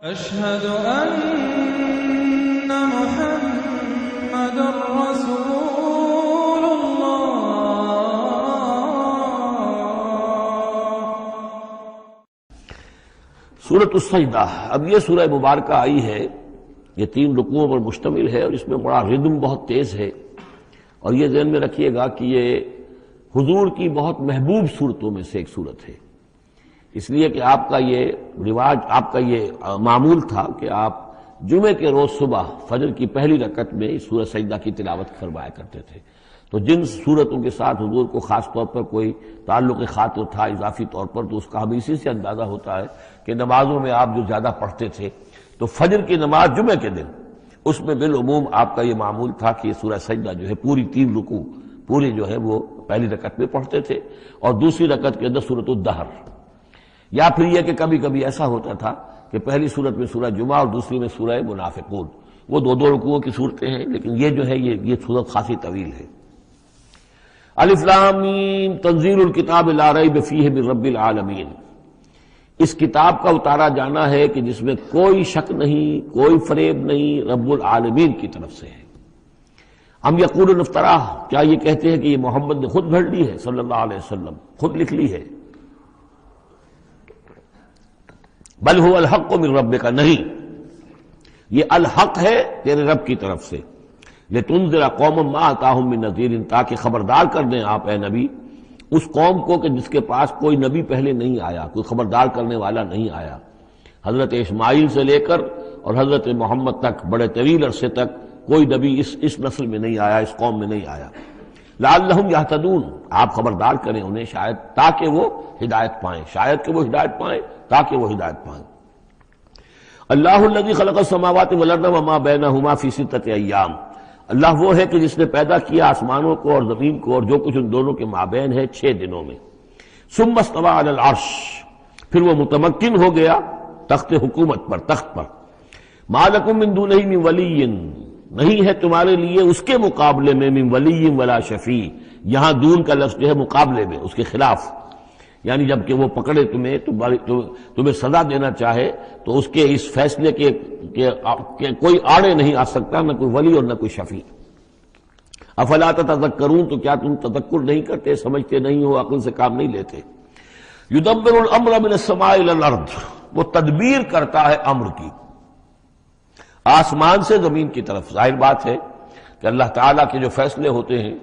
أشهد أن محمد رسول الله. سورۃ السجدہ، اب یہ سورہ مبارکہ آئی ہے، یہ 3 رکوعوں پر مشتمل ہے اور اس میں بڑا ردم بہت تیز ہے، اور یہ ذہن میں رکھیے گا کہ یہ حضور کی بہت محبوب صورتوں میں سے ایک صورت ہے، اس لیے کہ آپ کا یہ رواج، آپ کا یہ معمول تھا کہ آپ جمعے کے روز صبح فجر کی پہلی رکعت میں اس سورہ سجدہ کی تلاوت فرمایا کرتے تھے۔ تو جن صورتوں کے ساتھ حضور کو خاص طور پر کوئی تعلق خاطر تھا اضافی طور پر، تو اس کا ہمیں اسی سے اندازہ ہوتا ہے کہ نمازوں میں آپ جو زیادہ پڑھتے تھے، تو فجر کی نماز جمعے کے دن اس میں بالعموم آپ کا یہ معمول تھا کہ یہ سورہ سجدہ جو ہے پوری 3 رکوع پوری جو ہے وہ پہلی رکعت میں پڑھتے تھے، اور دوسری رکعت کے اندر سورۃ الدہر، یا پھر یہ کہ کبھی کبھی ایسا ہوتا تھا کہ پہلی سورت میں سورہ جمعہ اور دوسری میں سورہ منافقون، وہ 2 رکوعوں کی صورتیں ہیں، لیکن یہ جو ہے یہ صورت خاصی طویل ہے۔ الف لام میم تنزیل الکتاب لا ریب فیہ من رب العالمین، اس کتاب کا اتارا جانا ہے کہ جس میں کوئی شک نہیں، کوئی فریب نہیں، رب العالمین کی طرف سے ہے۔ ام یقولون افتراہ، کیا یہ کہتے ہیں کہ یہ محمد نے خود گھڑ لی ہے صلی اللہ علیہ وسلم، خود لکھ لی ہے؟ بل هو الحق من ربک، نہیں، یہ الحق ہے تیرے رب کی طرف سے، لتنذر قوما ما اتاهم من نذیر، تاکہ خبردار کر دیں آپ اے نبی اس قوم کو کہ جس کے پاس کوئی نبی پہلے نہیں آیا، کوئی خبردار کرنے والا نہیں آیا۔ حضرت اسماعیل سے لے کر اور حضرت محمد تک بڑے طویل عرصے تک کوئی نبی اس نسل میں نہیں آیا، اس قوم میں نہیں آیا۔ لعلہم یہتدون، آپ خبردار کریں انہیں شاید تاکہ وہ ہدایت پائیں، شاید کہ وہ ہدایت پائیں تاکہ وہ ہدایت پائیں۔ اللہ الذی خلق السماوات والارض وما بینہما فی 6 ایام، اللہ وہ ہے کہ جس نے پیدا کیا آسمانوں کو اور زمین کو اور جو کچھ ان دونوں کے مابین ہے 6 دنوں میں۔ ثم استوى علی العرش، پھر وہ متمکن ہو گیا تخت حکومت پر، تخت پر۔ ما لکم من دونہ من ولی، نہیں ہے تمہارے لیے اس کے مقابلے میں من ولی ولا شفیع، یہاں دون کا لفظ جو ہے مقابلے میں، اس کے خلاف، یعنی جب کہ وہ پکڑے تمہیں سزا دینا چاہے تو اس کے اس فیصلے کے کوئی آڑے نہیں آ سکتا، نہ کوئی ولی اور نہ کوئی شفیع۔ افلا تتذکرون، تو کیا تم تذکر نہیں کرتے، سمجھتے نہیں ہو، عقل سے کام نہیں لیتے۔ یدبر الامر من السماء الى الارض، وہ تدبیر کرتا ہے امر کی آسمان سے زمین کی طرف۔ ظاہر بات ہے کہ اللہ تعالیٰ کے جو فیصلے ہوتے ہیں،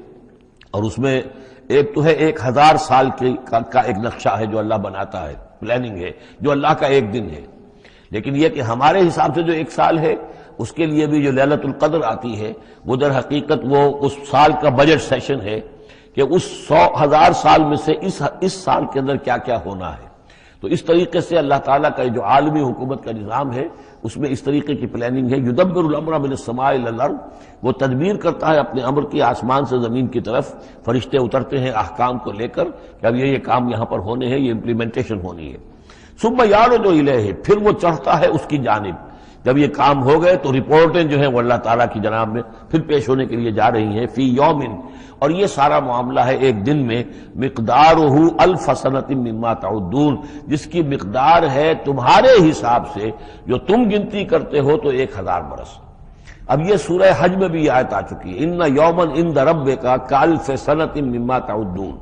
اور اس میں ایک تو ہے 1000 سال کا ایک نقشہ ہے جو اللہ بناتا ہے، پلاننگ ہے، جو اللہ کا ایک دن ہے، لیکن یہ کہ ہمارے حساب سے جو 1 سال ہے، اس کے لیے بھی جو لیلۃ القدر آتی ہے، وہ در حقیقت وہ اس سال کا بجٹ سیشن ہے کہ اس 1000 سال میں سے اس سال کے اندر کیا کیا ہونا ہے۔ تو اس طریقے سے اللہ تعالیٰ کا جو عالمی حکومت کا نظام ہے، اس میں اس طریقے کی پلاننگ ہے۔ یدبر الامر من السماء الى الارض، وہ تدبیر کرتا ہے اپنے امر کی آسمان سے زمین کی طرف، فرشتے اترتے ہیں احکام کو لے کر کہ اب یہ کام یہاں پر ہونے ہیں، یہ امپلیمنٹیشن ہونی ہے۔ ثم یعرج الیہ، پھر وہ چڑھتا ہے اس کی جانب، جب یہ کام ہو گئے تو رپورٹیں جو ہیں وہ اللہ تعالیٰ کی جناب میں پھر پیش ہونے کے لیے جا رہی ہیں۔ فی یوم، اور یہ سارا معاملہ ہے ایک دن میں، مقدارہ 1000 سنۃ مما تعدون، جس کی مقدار ہے تمہارے حساب سے جو تم گنتی کرتے ہو تو 1000 برس۔ اب یہ سورہ حج میں بھی یہ آیت آ چکی ہے، ان یوما عند ربک کالف سنۃ مما تعدون،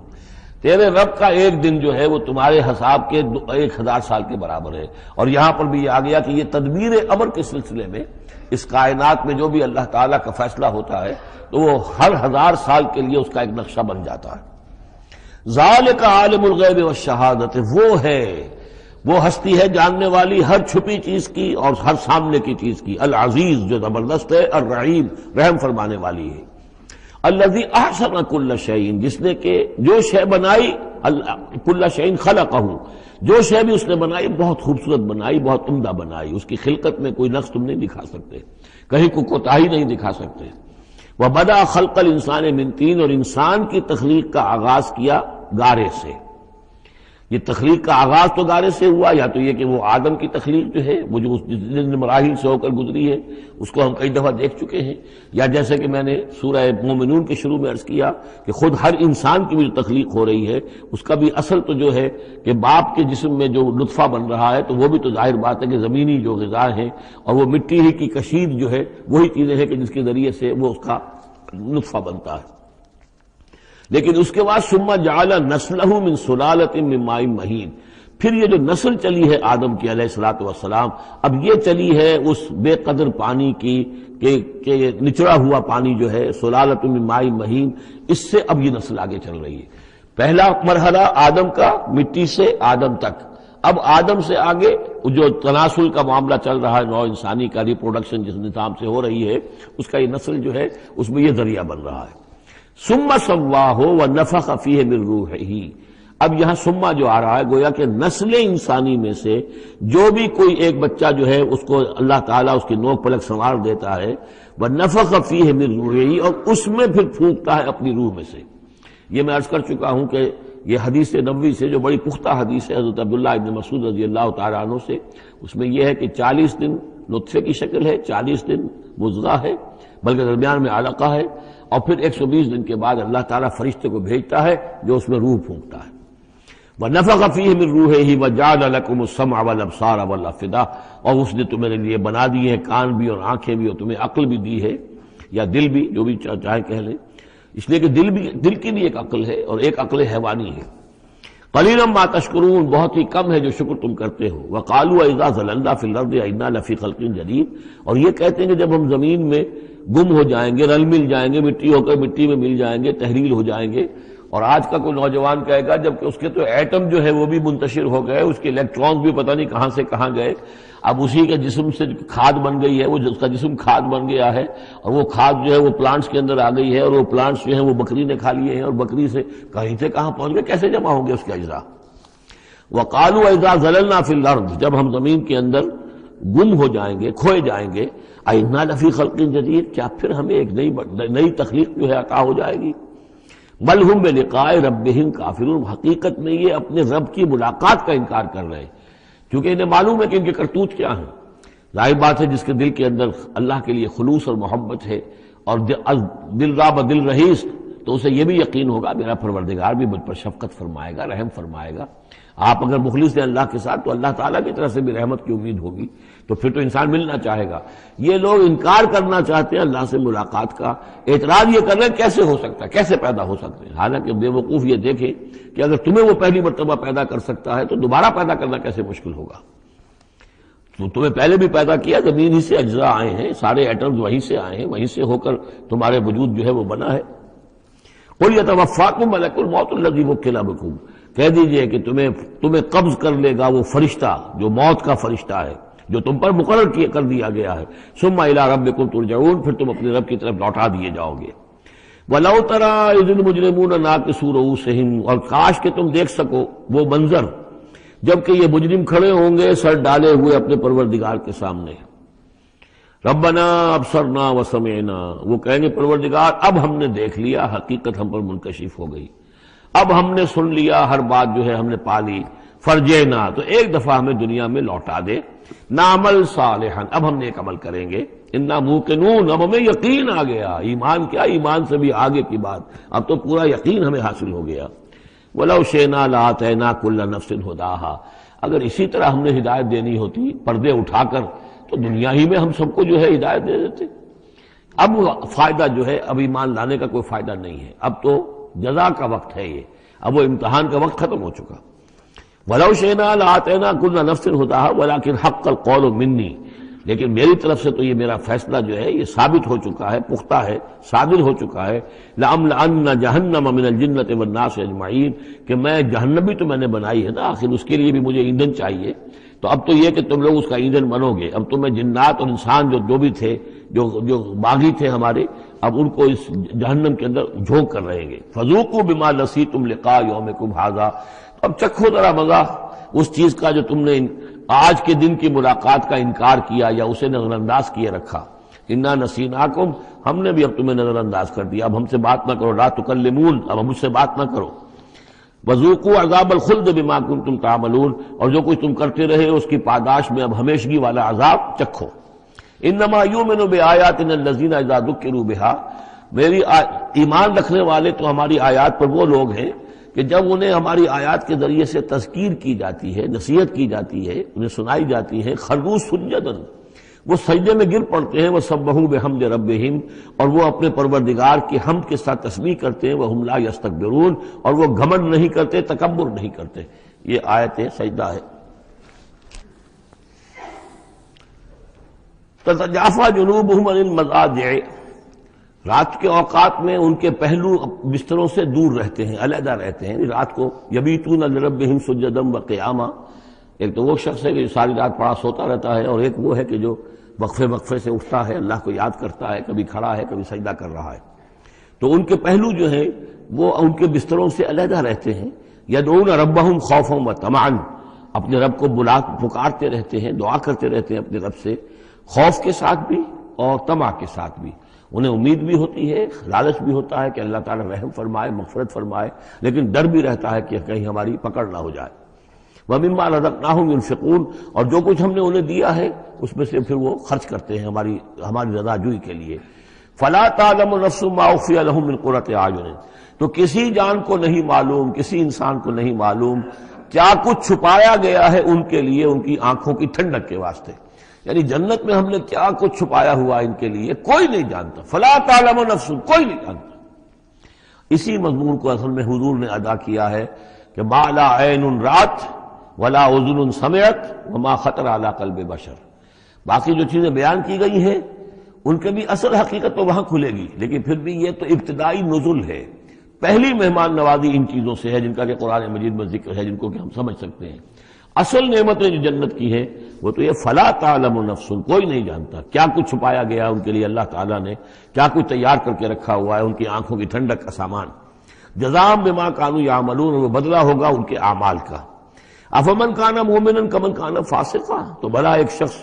تیرے رب کا ایک دن جو ہے وہ تمہارے حساب کے 1000 سال کے برابر ہے۔ اور یہاں پر بھی یہ آ گیا کہ یہ تدبیر امر کے سلسلے میں اس کائنات میں جو بھی اللہ تعالیٰ کا فیصلہ ہوتا ہے تو وہ ہر 1000 سال کے لیے اس کا ایک نقشہ بن جاتا ہے۔ ذالک عالم الغیب والشہادۃ، وہ ہے، وہ ہستی ہے جاننے والی ہر چھپی چیز کی اور ہر سامنے کی چیز کی، العزیز جو زبردست ہے، الرحیم رحم فرمانے والی ہے۔ الذی احسن کل شیء، جس نے کہ جو شے بنائی، کل شیء خلقہ، جو شے بھی اس نے بنائی بہت خوبصورت بنائی، بہت عمدہ بنائی، اس کی خلقت میں کوئی نقص تم نہیں دکھا سکتے، کہیں کوئی کوتاہی نہیں دکھا سکتے۔ وبدأ خلق الانسان من طین، اور انسان کی تخلیق کا آغاز کیا گارے سے، یہ تخلیق کا آغاز تو گارے سے ہوا، یا تو یہ کہ وہ آدم کی تخلیق جو ہے وہ جو جن مراحل سے ہو کر گزری ہے اس کو ہم کئی دفعہ دیکھ چکے ہیں، یا جیسے کہ میں نے سورہ مومنون کے شروع میں عرض کیا کہ خود ہر انسان کی بھی جو تخلیق ہو رہی ہے اس کا بھی اصل تو جو ہے کہ باپ کے جسم میں جو نطفہ بن رہا ہے تو وہ بھی تو ظاہر بات ہے کہ زمینی جو غذا ہے اور وہ مٹی ہی کی کشید جو ہے وہی چیزیں ہیں کہ جس کے ذریعے سے وہ اس کا نطفہ بنتا ہے۔ لیکن اس کے بعد ثم جعل نسلہ من سلالۃ من ماء مہین، پھر یہ جو نسل چلی ہے آدم کی علیہ الصلوۃ والسلام، اب یہ چلی ہے اس بے قدر پانی کی کہ نچڑا ہوا پانی جو ہے سلالۃ من ماء مہین، اس سے اب یہ نسل آگے چل رہی ہے۔ پہلا مرحلہ آدم کا مٹی سے آدم تک، اب آدم سے آگے جو تناسل کا معاملہ چل رہا ہے، نوع انسانی کا ریپروڈکشن جس نظام سے ہو رہی ہے اس کا یہ نسل جو ہے اس میں یہ ذریعہ بن رہا ہے۔ ثم سواہ ونفخ فیہ من روحہ، اب یہاں ثم جو آ رہا ہے گویا کہ نسل انسانی میں سے جو بھی کوئی ایک بچہ جو ہے اس کو اللہ تعالیٰ اس کی نوک پلک سنوار دیتا ہے، ونفخ فیہ من روحہ، اور اس میں پھر پھونکتا ہے اپنی روح میں سے۔ یہ میں عرض کر چکا ہوں کہ یہ حدیث نبوی سے جو بڑی پختہ حدیث ہے حضرت عبداللہ ابن مسعود رضی اللہ تعالیٰ عنہ سے، اس میں یہ ہے کہ 40 دن نطفے کی شکل ہے، 40 دن مضغہ ہے، بلکہ درمیان میں علقہ ہے، اور پھر 120 دن کے بعد اللہ تعالیٰ فرشتے کو بھیجتا ہے جو اس میں روح پھونکتا ہے۔ وَنَفَخَ فِيهِ مِن رُوحِهِ وَجَعَلَ لَكُمُ السَّمْعَ وَالْأَبْصَارَ وَالْأَفْئِدَةَ، اور اس نے تمہارے لیے بنا دیے ہیں کان بھی اور آنکھیں بھی، اور تمہیں عقل بھی دی ہے، یا دل بھی، جو بھی چاہے کہہ لیں، اس لیے کہ دل کی بھی ایک عقل ہے اور ایک عقل حیوانی ہے۔ قَلِيلًا مَا تَشْكُرُونَ، بہت ہی کم ہے جو شکر تم کرتے ہو۔ وَقَالُوا أَإِذَا ضَلَلْنَا فِي الْأَرْضِ أَإِنَّا لَفِي خَلْقٍ جَدِيدٍ، اور یہ کہتے ہیں کہ جب ہم زمین میں گم ہو جائیں گے، رل مل جائیں گے، مٹی ہو کر مٹی میں مل جائیں گے، تحلیل ہو جائیں گے، اور آج کا کوئی نوجوان کہے گا جبکہ اس کے تو ایٹم جو ہے وہ بھی منتشر ہو گئے، اس کے الیکٹرانز بھی پتہ نہیں کہاں سے کہاں گئے، اب اسی کے جسم سے کھاد بن گئی ہے، وہ اس کا جسم کھاد بن گیا ہے، اور وہ کھاد جو ہے وہ پلانٹس کے اندر آ گئی ہے، اور وہ پلانٹس جو ہیں وہ بکری نے کھا لیے ہیں، اور بکری سے کہیں سے کہاں پہنچ گئے، کیسے جمع ہوں گے اس کے اجزاء۔ وَقَالُوا إِذَا ضَلَلْنَا فِي الْأَرْضِ، جب ہم زمین کے اندر گم ہو جائیں گے، کھوئے جائیں گے، أَإِنَّا لَفِي خَلْقٍ جَدِيدٍ، کیا پھر ہمیں ایک نئی تخلیق جو ہے عطا ہو جائے گی۔ بل ہم بلقاء ربہم کافرون، حقیقت میں یہ اپنے رب کی ملاقات کا انکار کر رہے ہیں، کیونکہ انہیں معلوم ہے کہ ان کے کرتوت کیا ہیں۔ ظاہر بات ہے جس کے دل کے اندر اللہ کے لیے خلوص اور محبت ہے اور دل راب دل رہیس، تو اسے یہ بھی یقین ہوگا میرا پروردگار بھی مجھ پر شفقت فرمائے گا، رحم فرمائے گا۔ آپ اگر مخلص ہیں اللہ کے ساتھ تو اللہ تعالیٰ کی طرف سے بھی رحمت کی امید ہوگی، تو پھر تو انسان ملنا چاہے گا۔ یہ لوگ انکار کرنا چاہتے ہیں اللہ سے ملاقات کا، اعتراض یہ کر رہے ہیں کیسے ہو سکتا ہے، کیسے پیدا ہو سکتے ہیں، حالانکہ بے وقوف یہ دیکھیں کہ اگر تمہیں وہ پہلی مرتبہ پیدا کر سکتا ہے تو دوبارہ پیدا کرنا کیسے مشکل ہوگا۔ تو تمہیں پہلے بھی پیدا کیا، زمین ہی سے اجزاء آئے ہیں، سارے ایٹمز وہیں سے آئے ہیں، وہیں سے ہو کر تمہارے وجود جو ہے وہ بنا ہے۔ قُلْ يَتَوَفَّاكُم مَلَكُ الْمَوْتِ الَّذِي وُكِّلَ بِكُم، کہہ دیجئے کہ تمہیں قبض کر لے گا وہ فرشتہ جو موت کا فرشتہ ہے، جو تم پر مقرر کر دیا گیا ہے۔ ثُمَّ إِلَىٰ رَبِّكُمْ تُرْجَعُونَ، پھر تم اپنے رب کی طرف لوٹا دیے جاؤ گے۔ وَلَوْ تَرَىٰ إِذِ الْمُجْرِمُونَ نَاكِسُو رُءُوسِهِمْ، اور کاش کہ تم دیکھ سکو وہ منظر جبکہ یہ مجرم کھڑے ہوں گے سر ڈالے ہوئے اپنے پروردگار کے سامنے۔ ربنا ابصرنا وسمعنا، وہ کہیں گے پروردگار اب ہم نے دیکھ لیا، حقیقت ہم پر منکشف ہو گئی، اب ہم نے سن لیا، ہر بات جو ہے ہم نے پا لی۔ فرجینا، تو ایک دفعہ ہمیں دنیا میں لوٹا دے، نعمل صالحا، اب ہم نیک عمل کریں گے، انا موقنون، اب ہمیں یقین آ گیا، ایمان کیا، ایمان سے بھی آگے کی بات، اب تو پورا یقین ہمیں حاصل ہو گیا۔ وَلَوْ شِئْنَا لَآتَيْنَا كُلَّ نَفْسٍ هُدَاهَا، اگر اسی طرح ہم نے ہدایت دینی ہوتی پردے اٹھا کر تو دنیا ہی میں ہم سب کو جو ہے ہدایت دے دیتے۔ اب فائدہ جو ہے اب ایمان لانے کا کوئی فائدہ نہیں ہے، اب تو جزا کا وقت ہے، یہ اب وہ امتحان کا وقت ختم ہو چکا۔ وَلَوْ شِئْنَا لَآتَيْنَا كُلَّ نَفْسٍ هُدَاهَا وَلَكِنْ حَقَّ الْقَوْلُ مِنِّي، لیکن میری طرف سے تو یہ میرا فیصلہ جو ہے یہ ثابت ہو چکا ہے، پختہ ہے، صادر ہو چکا ہے۔ لَأَمْلَأَنَّ جَهَنَّمَ مِنَ الْجِنَّةِ وَالنَّاسِ أَجْمَعِينَ، کہ میں جہنم بھی تو میں نے بنائی ہے نا، آخر اس کے لیے بھی مجھے ایندھن چاہیے، تو اب تو یہ کہ تم لوگ اس کا ایندھن بنو گے، اب تمہیں جنات اور انسان جو بھی تھے، جو باغی تھے ہمارے، اب ان کو اس جہنم کے اندر جھونک کر رہیں گے۔ فَذُوقُوا بِمَا نَسِيتُمْ لِقَاءَ يَوْمِكُمْ هَذَا، اب چکھو ذرا مزہ اس چیز کا جو تم نے آج کے دن کی ملاقات کا انکار کیا یا اسے نظر انداز کیے رکھا۔ انا نسیناکم، ہم نے بھی اب تمہیں نظر انداز کر دیا، اب ہم سے بات نہ کرو، لا تکلمون، اب ہم مجھ سے بات نہ کرو۔ وذوقوا عذاب الخلد بما کنتم تعملون، اور جو کچھ تم کرتے رہے اس کی پاداش میں اب ہمیشگی والا عذاب چکھو۔ انما یؤمن بآیاتنا الذین اذا ذکروا بها، میری ایمان رکھنے والے تو ہماری آیات پر وہ لوگ ہیں کہ جب انہیں ہماری آیات کے ذریعے سے تذکیر کی جاتی ہے، نصیحت کی جاتی ہے، انہیں سنائی جاتی ہے، خروا سجدا، وہ سجدے میں گر پڑتے ہیں، وسبحوا بحمد ربہم، اور وہ اپنے پروردگار کی حمد کے ساتھ تسبیح کرتے ہیں، وہم لا یستکبرون، اور وہ گھمنڈ نہیں کرتے، تکبر نہیں کرتے۔ یہ آیت سجدہ ہے۔ تتجافی جنوبہم عن المضاجع، رات کے اوقات میں ان کے پہلو بستروں سے دور رہتے ہیں، علیحدہ رہتے ہیں رات کو۔ یبیتون لربہم سجدا وقیاما، ایک تو وہ شخص ہے کہ جو ساری رات پڑا سوتا رہتا ہے، اور ایک وہ ہے کہ جو وقفے سے اٹھتا ہے، اللہ کو یاد کرتا ہے، کبھی کھڑا ہے کبھی سجدہ کر رہا ہے۔ تو ان کے پہلو جو ہیں وہ ان کے بستروں سے علیحدہ رہتے ہیں۔ یدعون ربہم خوفا وطمعا، اپنے رب کو پکارتے رہتے ہیں، دعا کرتے رہتے ہیں اپنے رب سے، خوف کے ساتھ بھی اور طمع کے ساتھ بھی۔ انہیں امید بھی ہوتی ہے، لالچ بھی ہوتا ہے کہ اللہ تعالیٰ رحم فرمائے، مغفرت فرمائے، لیکن ڈر بھی رہتا ہے کہ کہیں ہماری پکڑ نہ ہو جائے۔ وَمِمَّا رَزَقْنَاهُمْ يُنْفِقُونَ، اور جو کچھ ہم نے انہیں دیا ہے اس میں سے پھر وہ خرچ کرتے ہیں ہماری رضا جوئی کے لیے۔ فَلَا تَعْلَمُ نَفْسٌ مَّا أُخْفِيَ لَهُم مِّن قُرَّةِ أَعْيُنٍ، تو کسی جان کو نہیں معلوم، کسی انسان کو نہیں معلوم کیا کچھ چھپایا گیا ہے ان کے لیے ان کی آنکھوں کی ٹھنڈک کے واسطے، یعنی جنت میں ہم نے کیا کچھ چھپایا ہوا ان کے لیے کوئی نہیں جانتا۔ فَلَا تَعْلَمُ نَفْسٌ، کوئی نہیں جانتا۔ اسی مضمون کو اصل میں حضور نے ادا کیا ہے کہ مَا لَا عَيْنٌ رَأَتْ وَلَا أُذُنٌ سَمِعَتْ وَمَا خَطَرَ عَلَىٰ قَلْبِ بَشَرٍ، باقی جو چیزیں بیان کی گئی ہیں ان کے بھی اصل حقیقت تو وہاں کھلے گی، لیکن پھر بھی یہ تو ابتدائی نزل ہے، پہلی مہمان نوازی ان چیزوں سے ہے جن کا کہ قرآن مجید میں ذکر ہے، جن کو کہ ہم سمجھ سکتے ہیں۔ اصل نعمتیں جو جنت کی ہیں وہ تو یہ فلا تعلم نفس، کوئی نہیں جانتا کیا کچھ چھپایا گیا ان کے لیے اللہ تعالیٰ نے، کیا کچھ تیار کر کے رکھا ہوا ہے ان کی آنکھوں کی ٹھنڈک کا سامان۔ جزاء بما كانوا يعملون، وہ بدلہ ہوگا ان کے اعمال کا۔ افمن کان مومنا کمن کان فاسقا، تو بھلا ایک شخص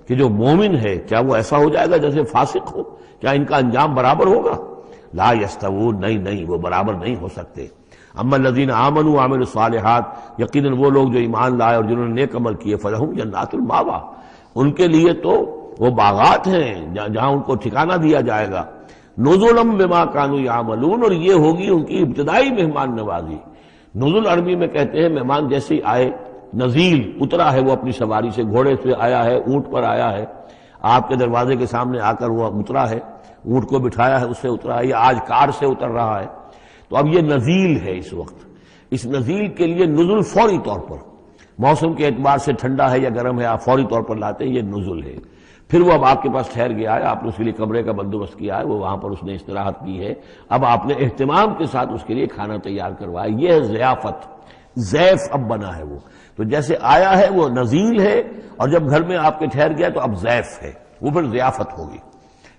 کہ جو مومن ہے کیا وہ ایسا ہو جائے گا جیسے فاسق ہو؟ کیا ان کا انجام برابر ہوگا؟ لا یستوون، نہیں وہ برابر نہیں ہو سکتے۔ اما الذین آمنوا وعملوا الصالحات، یقیناً وہ لوگ جو ایمان لائے اور جنہوں نے نیک عمل کیے، فلہم جنات الماوا، ان کے لیے تو وہ باغات ہیں جہاں ان کو ٹھکانہ دیا جائے گا۔ نزلا بما كانوا يعملون، اور یہ ہوگی ان کی ابتدائی مہمان نوازی۔ نزل عربی میں کہتے ہیں مہمان جیسے آئے، نزیل اترا ہے وہ اپنی سواری سے، گھوڑے سے آیا ہے، اونٹ پر آیا ہے، آپ کے دروازے کے سامنے آ کر وہ اترا ہے، اونٹ کو بٹھایا ہے اس سے اترا ہے، یا آج کار سے اتر رہا ہے، تو اب یہ نزیل ہے اس وقت۔ اس نزیل کے لیے نزل فوری طور پر، موسم کے اعتبار سے ٹھنڈا ہے یا گرم ہے، آپ فوری طور پر لاتے ہیں، یہ نزل ہے۔ پھر وہ اب آپ کے پاس ٹھہر گیا ہے، آپ نے اس کے لیے کمرے کا بندوبست کیا ہے، وہ وہاں پر اس نے استراحت کی ہے، اب آپ نے اہتمام کے ساتھ اس کے لیے کھانا تیار کروایا، یہ ہے ضیافت، ضیف اب بنا ہے وہ۔ تو جیسے آیا ہے وہ نزیل ہے، اور جب گھر میں آپ کے ٹھہر گیا تو اب ضیف ہے، وہ پھر ضیافت ہوگی۔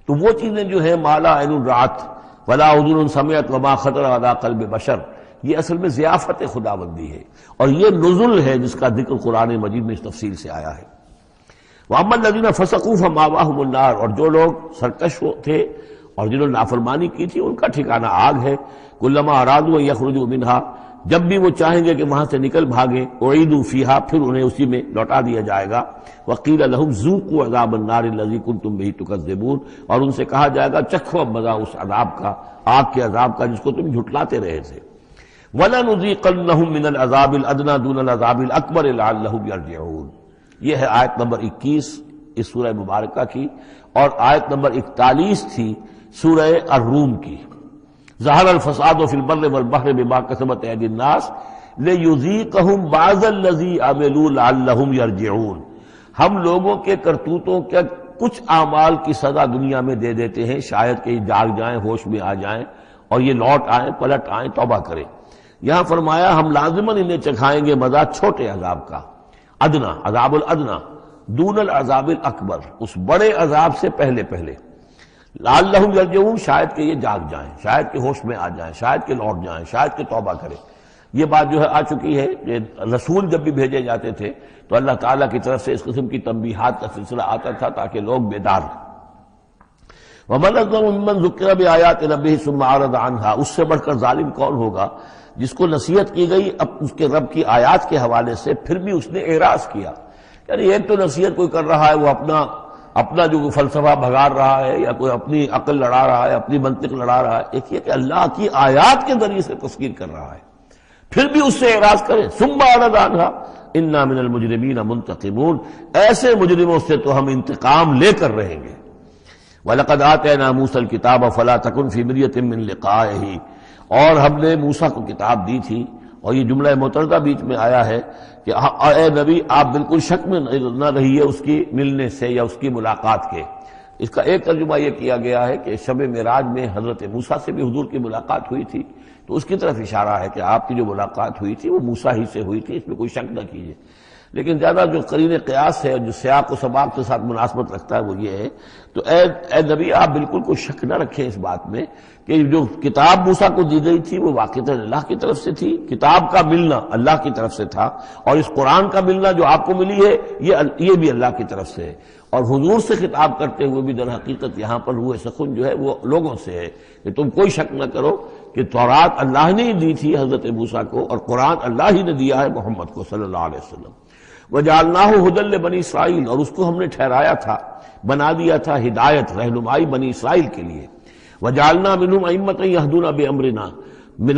تو وہ چیزیں جو ہیں ما لا عین رأت ولا اذن سمعت وما خطر علی قلب بشر، یہ اصل میں ضیافت خداوندی ہے، اور یہ نزل ہے جس کا ذکر قرآن مجید میں اس تفصیل سے آیا ہے۔ وَأَمَّا الَّذِينَ فَسَقُوا فَمَأْوَاهُمُ النَّارُ، اور جو لوگ سرکش تھے اور جنہوں نے نافرمانی کی تھی ان کا ٹھکانہ آگ ہے۔ كُلَّمَا أَرَادُوا أَن يَخْرُجُوا مِنْهَا، جب بھی وہ چاہیں گے کہ وہاں سے نکل بھاگیں، أُعِيدُوا فِيهَا، پھر انہیں اسی میں لوٹا دیا جائے گا۔ وَقِيلَ لَهُمْ ذُوقُوا عَذَابَ النَّارِ الَّذِي كُنتُم بِهِ تُكَذِّبُونَ، اور ان سے کہا جائے گا چکھو اب مزہ اس عذاب کا، آگ کے عذاب کا جس کو تم جھٹلاتے رہے تھے۔ وَلَنُذِيقَنَّهُم مِّنَ الْعَذَابِ الْأَدْنَىٰ دُونَ الْعَذَابِ الْأَكْبَرِ لَعَلَّهُمْ يَرْجِعُونَ، یہ ہے آیت نمبر 21 اس سورہ مبارکہ کی، اور آیت نمبر 41 تھی سورہ الروم کی۔ ظہر الفساد فی البر والبحر بما کسبت ایدی الناس لیذیقہم بعض الذی عملوا لعلہم یرجعون، ہم لوگوں کے کرتوتوں کے کچھ اعمال کی سزا دنیا میں دے دیتے ہیں، شاید کہ جاگ جائیں، ہوش میں آ جائیں اور یہ لوٹ آئیں، پلٹ آئیں، توبہ کریں۔ یہاں فرمایا ہم لازماً انہیں چکھائیں گے مزہ چھوٹے عذاب کا، ادنا، عذاب الادنا، دون العذاب الاکبر، اس بڑے عذاب سے پہلے لعلہم یرجعون، شاید کہ یہ جاگ جائیں، شاید کہ ہوش میں آ جائیں، شاید کہ لوٹ جائیں، شاید کہ توبہ کریں۔ یہ بات جو ہے آ چکی ہے کہ رسول جب بھی بھیجے جاتے تھے تو اللہ تعالیٰ کی طرف سے اس قسم کی تنبیہات کا سلسلہ آتا تھا تاکہ لوگ بیدار ہوں۔ وَمَنْ أَظْلَمُ مِمَّنْ ذُكِّرَ بِآيَاتِ رَبِّهِ ثُمَّ أَعْرَضَ عَنْهَا، اس سے بڑھ کر ظالم کون ہوگا جس کو نصیحت کی گئی اب اس کے رب کی آیات کے حوالے سے پھر بھی اس نے اعراض کیا. یعنی ایک تو نصیحت کوئی کر رہا ہے وہ اپنا جو فلسفہ بھگار رہا ہے یا کوئی اپنی عقل لڑا رہا ہے, اپنی منطق لڑا رہا ہے, ایک یہ کہ اللہ کی آیات کے ذریعے سے تذکیر کر رہا ہے, پھر بھی اس سے اعراض کریں. ثم اعرض عنھا انا من المجرمین منتقمون, ایسے مجرموں سے تو ہم انتقام لے کر رہیں گے. وَلَقَدْ آتَيْنَا مُوسَى الْكِتَابَ فَلَا تَكُنْ فِي مِرْيَةٍ مِّن لِقَائِهِ, اور ہم نے موسیٰ کو کتاب دی تھی, اور یہ جملہ متردہ بیچ میں آیا ہے کہ اے نبی آپ بالکل شک میں نہ رہیے اس کی ملنے سے یا اس کی ملاقات کے. اس کا ایک ترجمہ یہ کیا گیا ہے کہ شب معراج میں حضرت موسیٰ سے بھی حضور کی ملاقات ہوئی تھی, تو اس کی طرف اشارہ ہے کہ آپ کی جو ملاقات ہوئی تھی وہ موسیٰ ہی سے ہوئی تھی, اس میں کوئی شک نہ کیجیے. لیکن زیادہ جو قرین قیاس ہے اور جو سیاق و سباق کے ساتھ مناسبت رکھتا ہے وہ یہ ہے, تو اے نبی آپ بالکل کوئی شک نہ رکھیں اس بات میں کہ جو کتاب موسیٰ کو دی گئی تھی وہ واقعتاً اللہ کی طرف سے تھی, کتاب کا ملنا اللہ کی طرف سے تھا, اور اس قرآن کا ملنا جو آپ کو ملی ہے یہ بھی اللہ کی طرف سے ہے. اور حضور سے خطاب کرتے ہوئے بھی در حقیقت یہاں پر روح سخن جو ہے وہ لوگوں سے ہے کہ تم کوئی شک نہ کرو کہ تورات اللہ نے ہی دی تھی حضرت موسیٰ کو, اور قرآن اللہ ہی نے دیا ہے محمد کو صلی اللہ علیہ وسلم. وَجَعَلْنَاهُ هُدًى لِبَنِي اسرائیل, اور اس کو ہم نے ٹھہرایا تھا, بنا دیا تھا ہدایت, رہنمائی بنی اسرائیل کے لیے. وَجَعَلْنَا مِنْهُمْ أَئِمَّةً يَهْدُونَ بِأَمْرِنَا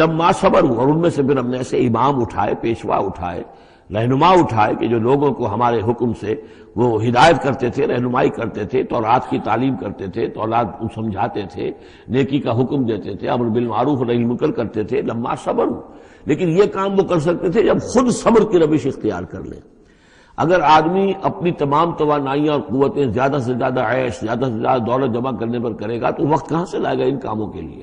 لَمَّا صَبَرُوا, اور ان میں سے پھر ہم نے ایسے امام اٹھائے, پیشوا اٹھائے, رہنما اٹھائے کہ جو لوگوں کو ہمارے حکم سے وہ ہدایت کرتے تھے, رہنمائی کرتے تھے, تورات کی تعلیم کرتے تھے, تورات سمجھاتے تھے, نیکی کا حکم دیتے تھے, امر بالمعروف نہی عن المنکر کرتے تھے. لما صبروا, لیکن یہ کام وہ کر سکتے تھے جب خود صبر کی روش اختیار کر لیں. اگر آدمی اپنی تمام توانائیاں اور قوتیں زیادہ سے زیادہ عیش, زیادہ سے زیادہ دولت جمع کرنے پر کرے گا تو وقت کہاں سے لائے گا ان کاموں کے لیے؟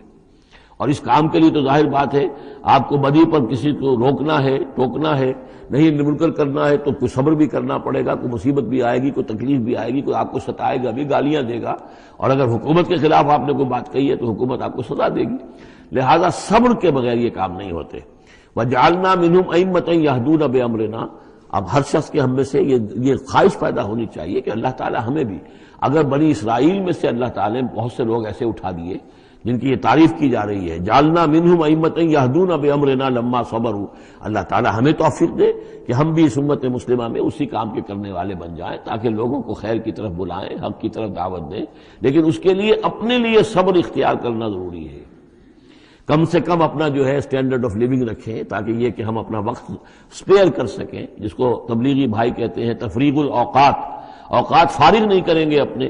اور اس کام کے لیے تو ظاہر بات ہے آپ کو بدی پر کسی کو روکنا ہے, ٹوکنا ہے, نہیں منکر کرنا ہے تو کوئی صبر بھی کرنا پڑے گا, کوئی مصیبت بھی آئے گی, کوئی تکلیف بھی آئے گی, کوئی آپ کو ستائے گا بھی, گالیاں دے گا, اور اگر حکومت کے خلاف آپ نے کوئی بات کہی ہے تو حکومت آپ کو سزا دے گی. لہذا صبر کے بغیر یہ کام نہیں ہوتے. وَجَعَلْنَا مِنْهُمْ أَئِمَّةً يَهْدُونَ بِأَمْرِنَا, اب ہر شخص کے ہم میں سے یہ خواہش پیدا ہونی چاہیے کہ اللہ تعالیٰ ہمیں بھی, اگر بنی اسرائیل میں سے اللہ تعالیٰ نے بہت سے لوگ ایسے اٹھا دیے جن کی یہ تعریف کی جا رہی ہے, جعلنا منہم ائمۃ یہدون بامرنا لما صبروا, اللہ تعالیٰ ہمیں توفیق دے کہ ہم بھی اس امت مسلمہ میں اسی کام کے کرنے والے بن جائیں, تاکہ لوگوں کو خیر کی طرف بلائیں, حق کی طرف دعوت دیں, لیکن اس کے لیے اپنے لیے صبر اختیار کرنا ضروری ہے. کم سے کم اپنا جو ہے اسٹینڈرڈ آف لیونگ رکھیں, تاکہ یہ کہ ہم اپنا وقت سپیئر کر سکیں, جس کو تبلیغی بھائی کہتے ہیں تفریغ الاوقات. اوقات فارغ نہیں کریں گے اپنے,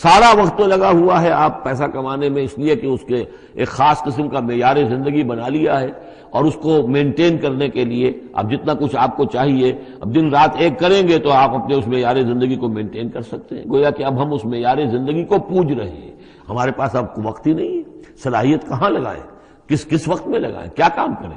سارا وقت تو لگا ہوا ہے آپ پیسہ کمانے میں, اس لیے کہ اس کے ایک خاص قسم کا معیار زندگی بنا لیا ہے, اور اس کو مینٹین کرنے کے لیے اب جتنا کچھ آپ کو چاہیے اب دن رات ایک کریں گے تو آپ اپنے اس معیار زندگی کو مینٹین کر سکتے ہیں. گویا کہ اب ہم اس معیار زندگی کو پوج رہے ہیں, ہمارے پاس اب وقت ہی نہیں ہے, صلاحیت کہاں لگائیں, کس وقت میں لگائیں, کیا کام کریں.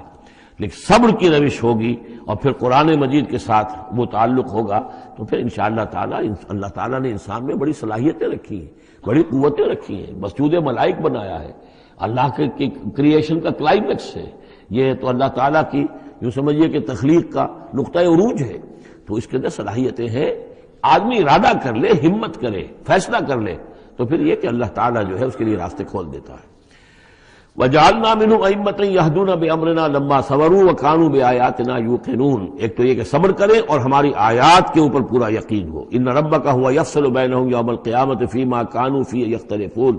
لیکن صبر کی روش ہوگی اور پھر قرآن مجید کے ساتھ وہ تعلق ہوگا تو پھر انشاءاللہ تعالیٰ اللہ تعالیٰ نے انسان میں بڑی صلاحیتیں رکھی ہیں, بڑی قوتیں رکھی ہیں, مسجود ملائک بنایا ہے, اللہ کے کریشن کا کلائمیکس ہے یہ, تو اللہ تعالیٰ کی یوں سمجھیے کہ تخلیق کا نقطۂ عروج ہے, تو اس کے اندر صلاحیتیں ہیں. آدمی ارادہ کر لے, ہمت کرے, فیصلہ کر لے, تو پھر یہ کہ اللہ تعالیٰ جو ہے اس کے لیے راستے کھول دیتا ہے. وَجَعَلْنَا مِنْهُمْ أَئِمَّةً يَهْدُونَ بِأَمْرِنَا لَمَّا صَبَرُوا وَكَانُوا بِآيَاتِنَا يُوقِنُونَ. ایک تو یہ کہ صبر کریں اور ہماری آیات کے اوپر پورا یقین ہو. إِنَّ رَبَّكَ هُوَ يَفْصِلُ بَيْنَهُمْ يَوْمَ الْقِيَامَةِ فِيمَا كَانُوا فِيهِ يَخْتَلِفُونَ.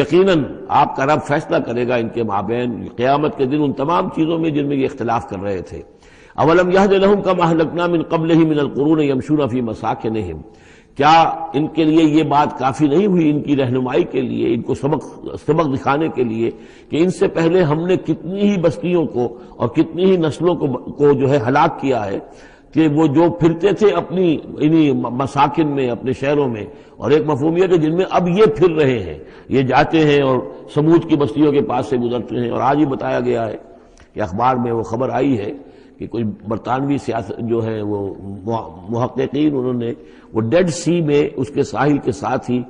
یقیناً آپ کا رب فیصلہ کرے گا ان کے مابین قیامت کے دن ان تمام چیزوں میں جن میں یہ اختلاف کر رہے تھے. أَوَلَمْ يَهْدِ لَهُمْ كَمَا أَهْلَكْنَا مِنْ قَبْلِهِمْ مِنَ الْقُرُونِ يَمْشُونَ فِي مَسَاكِنِهِمْ. کیا ان کے لیے یہ بات کافی نہیں ہوئی, ان کی رہنمائی کے لیے, ان کو سبق دکھانے کے لیے کہ ان سے پہلے ہم نے کتنی ہی بستیوں کو اور کتنی ہی نسلوں کو جو ہے ہلاک کیا ہے, کہ وہ جو پھرتے تھے اپنی انہی مساکن میں, اپنے شہروں میں, اور ایک مفہوم یہ کہ جن میں اب یہ پھر رہے ہیں, یہ جاتے ہیں اور سمود کی بستیوں کے پاس سے گزرتے ہیں. اور آج ہی بتایا گیا ہے کہ اخبار میں وہ خبر آئی ہے کہ کوئی برطانوی سیاست جو ہے وہ محققین, انہوں نے وہ ڈیڈ سی میں اس کے ساحل کے ساتھ ہی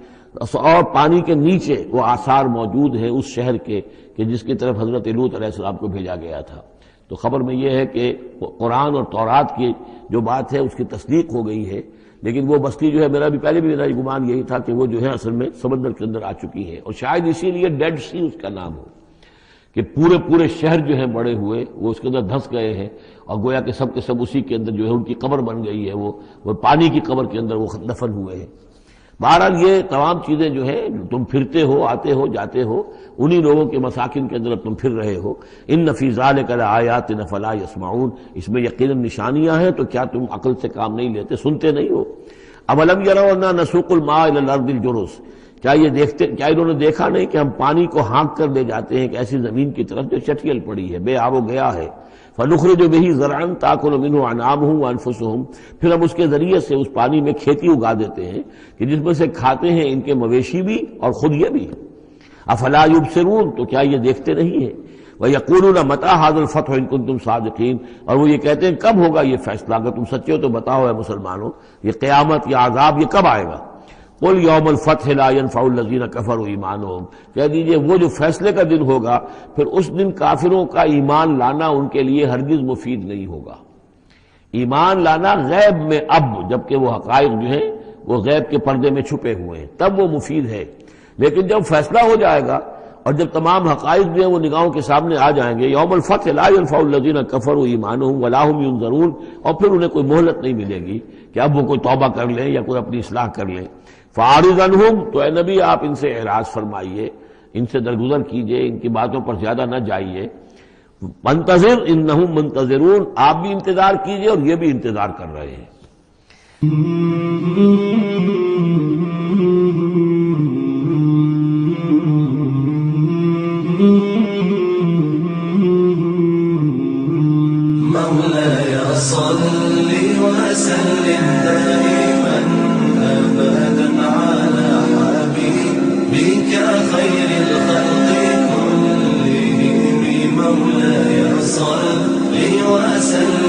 اور پانی کے نیچے وہ آثار موجود ہیں اس شہر کے کہ جس کی طرف حضرت لوط علیہ السلام کو بھیجا گیا تھا. تو خبر میں یہ ہے کہ قرآن اور تورات کی جو بات ہے اس کی تصدیق ہو گئی ہے, لیکن وہ بستی جو ہے میرا بھی گمان یہی تھا کہ وہ جو ہے اصل میں سمندر کے اندر آ چکی ہے, اور شاید اسی لیے ڈیڈ سی اس کا نام ہو, کہ پورے پورے شہر جو ہیں بڑے ہوئے وہ اس کے اندر دھنس گئے ہیں، اور گویا کہ سب کے سب اسی کے اندر جو ہے ان کی قبر بن گئی ہے، وہ پانی کی قبر کے اندر وہ دفن ہوئے ہیں۔ بہرحال یہ تمام چیزیں جو ہے تم پھرتے ہو، آتے ہو، جاتے ہو، انہی لوگوں کے مساکن کے اندر تم پھر رہے ہو۔ ان فی ذلک لآیات فلا یسمعون، اس میں یقیناً نشانیاں ہیں، تو کیا تم عقل سے کام نہیں لیتے، سنتے نہیں ہو؟ اولم یروا انا نسوق الماء الی الارض الجرز، کیا انہوں نے دیکھا نہیں کہ ہم پانی کو ہانک کر لے جاتے ہیں ایک ایسی زمین کی طرف جو چٹیل پڑی ہے، بے آب و گیا ہے، فنخرج به زرعا تاکل منه انعامهم وانفسهم، پھر ہم اس کے ذریعے سے اس پانی میں کھیتی اگا دیتے ہیں کہ جس میں سے کھاتے ہیں ان کے مویشی بھی اور خود یہ بھی۔ افلا یبصرون، تو کیا یہ دیکھتے نہیں ہیں؟ وَيَقُولُونَ مَتَىٰ هَٰذَا الْفَتْحُ إِن كُنتُمْ صَادِقِينَ، اور وہ یہ کہتے ہیں کب ہوگا یہ فیصلہ، اگر تم سچے ہو تو بتاؤ اے مسلمانوں، یہ قیامت یا عذاب یہ کب آئے گا؟ قُلْ يَوْمَ الْفَتْحِ لَا يَنفَعُ الَّذِينَ كَفَرُوا إِيمَانُهُم، کہہ دیجئے وہ جو فیصلے کا دن ہوگا پھر اس دن کافروں کا ایمان لانا ان کے لیے ہرگز مفید نہیں ہوگا۔ ایمان لانا غیب میں، اب جبکہ وہ حقائق جو ہیں وہ غیب کے پردے میں چھپے ہوئے ہیں تب وہ مفید ہے، لیکن جب فیصلہ ہو جائے گا اور جب تمام حقائق جو ہیں وہ نگاہوں کے سامنے آ جائیں گے، یوم الفتح لا ينفع الذین کفروا ایمانہم ولا هم ینظرون، اور پھر انہیں کوئی مہلت نہیں ملے گی کہ اب وہ کوئی توبہ کر لیں یا کوئی اپنی اصلاح کر لیں۔ فاعرض عنہم، تو اے نبی آپ ان سے اعراض فرمائیے، ان سے درگزر کیجئے، ان کی باتوں پر زیادہ نہ جائیے۔ منتظر انہم منتظرون، آپ بھی انتظار کیجئے اور یہ بھی انتظار کر رہے ہیں۔ مولاي صل وسلم دائما أبدا على حبيبك خير الخلق كلهم، مولاي صل وسلم